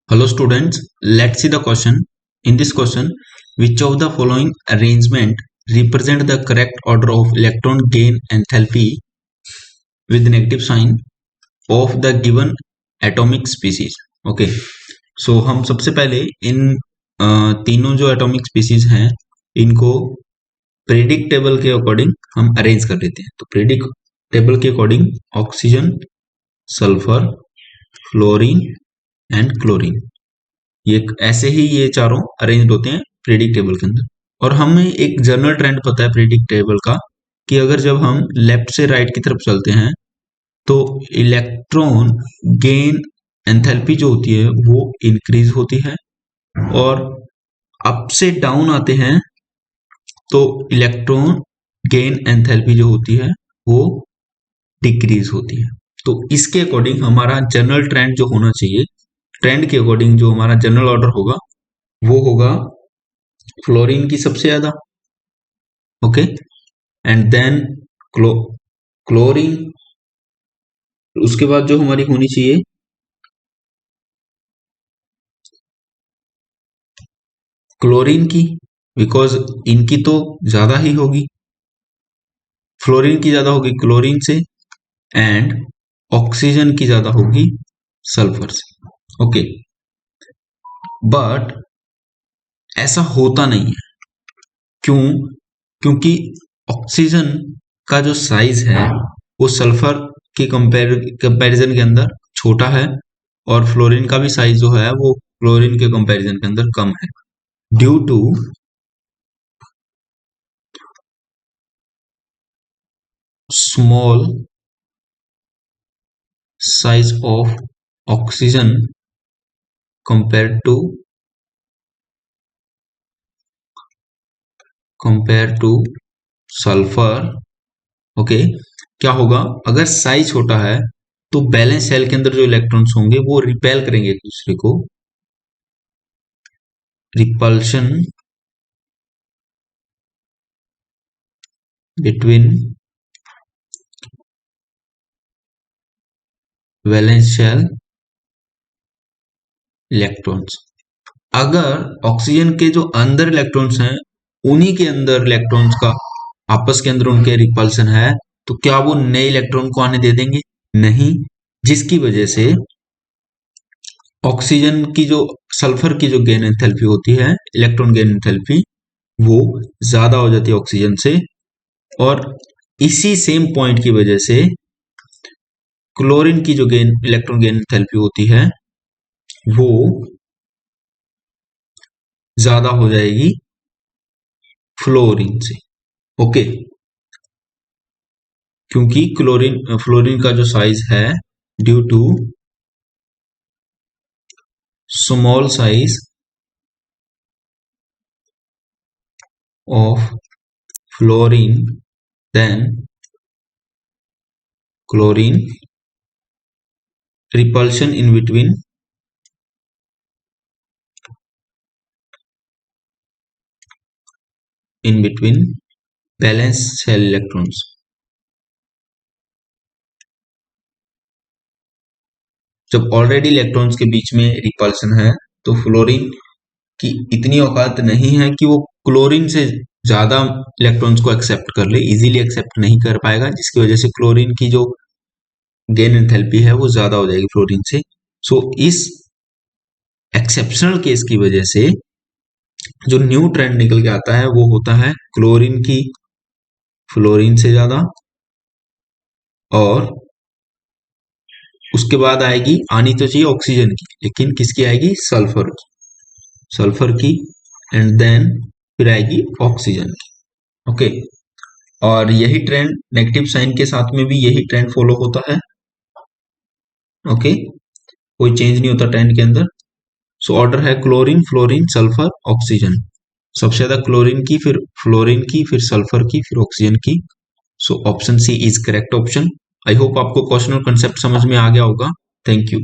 Hello students, let's see the question. In this question, which of the following arrangement represent the correct order of electron gain enthalpy with negative sign of the given atomic species? Okay, so हम सबसे पहले इन तीनों जो atomic species हैं इनको predict table के according हम arrange कर देते हैं। तो प्रेडिक्ट टेबल के according oxygen, sulphur, fluorine and chlorine, ये ऐसे ही ये चारों अरेंज होते हैं प्रेडिक्ट टेबल के अंदर। और हमें एक जनरल ट्रेंड पता है प्रेडिक्ट टेबल का कि अगर जब हम लेफ्ट से राइट की तरफ चलते हैं तो इलेक्ट्रॉन गेन एंथैल्पी जो होती है वो इंक्रीज होती है, और अप से डाउन आते हैं तो इलेक्ट्रॉन गेन एंथैल्पी जो होती है वो डिक्रीज होती है। तो इसके अकॉर्डिंग हमारा जनरल ट्रेंड जो होना चाहिए, ट्रेंड के अकॉर्डिंग जो हमारा जनरल ऑर्डर होगा वो होगा फ्लोरीन की सबसे ज्यादा, ओके, एंड देन क्लोरीन, उसके बाद जो हमारी होनी चाहिए क्लोरीन की, बिकॉज इनकी तो ज्यादा ही होगी, फ्लोरीन की ज्यादा होगी क्लोरीन से, एंड ऑक्सीजन की ज्यादा होगी सल्फर से, ओके। बट ऐसा होता नहीं है, क्यों? क्योंकि ऑक्सीजन का जो साइज है वो सल्फर के कंपैरिजन के अंदर छोटा है, और फ्लोरीन का भी साइज जो है वो क्लोरीन के कंपैरिजन के अंदर कम है, due to small size of oxygen compare to sulphur, okay. क्या होगा अगर साइज छोटा है तो बैलेंस सेल के अंदर जो इलेक्ट्रॉन्स होंगे वो रिपेल करेंगे एक दूसरे को, repulsion between valence shell electrons. अगर ऑक्सीजन के जो अंदर इलेक्ट्रॉन्स हैं उन्हीं के अंदर इलेक्ट्रॉन्स का आपस के अंदर उनके रिपल्सन है, तो क्या वो नए इलेक्ट्रॉन को आने दे देंगे? नहीं, जिसकी वजह से ऑक्सीजन की जो सल्फर की जो गेन एंथैल्पी होती है, इलेक्ट्रॉन गेन एंथैल्पी, वो ज्यादा हो जाती है ऑक्सीजन से, और इसी सेम पॉइंट की वजह से क्लोरीन की जो गेन इलेक्ट्रॉन गेन एंथैल्पी होती है वो ज्यादा हो जाएगी फ्लोरीन से, ओके। क्योंकि फ्लोरीन का जो साइज है, due to small size of fluorine then chlorine, repulsion in between valence shell electrons. जब ऑलरेडी इलेक्ट्रॉन्स के बीच में रिपल्शन है तो फ्लोरीन की इतनी औकात नहीं है कि वो क्लोरीन से ज्यादा इलेक्ट्रॉन्स को एक्सेप्ट कर ले, इजीली एक्सेप्ट नहीं कर पाएगा, जिसकी वजह से क्लोरीन की जो गेन एंथैल्पी है वो ज्यादा हो जाएगी फ्लोरीन से। सो इस एक्सेप्शनल केस की वजह से जो न्यू ट्रेंड निकल के आता है वो होता है क्लोरीन की फ्लोरीन से ज्यादा, और उसके बाद आनी तो चाहिए ऑक्सीजन की, लेकिन किसकी आएगी? सल्फर की, एंड देन फिर आएगी ऑक्सीजन की, ओके। और यही ट्रेंड नेगेटिव साइन के साथ में भी यही ट्रेंड फॉलो होता है, ओके, कोई चेंज नहीं होता ट्रेंड के अंदर। सो ऑर्डर है क्लोरीन, फ्लोरीन, सल्फर, ऑक्सीजन, सबसे ज्यादा क्लोरीन की, फिर फ्लोरीन की, फिर सल्फर की, फिर ऑक्सीजन की। So option C is correct option. I hope आपको क्वेश्चन और कंसेप्ट समझ में आ गया होगा। Thank you.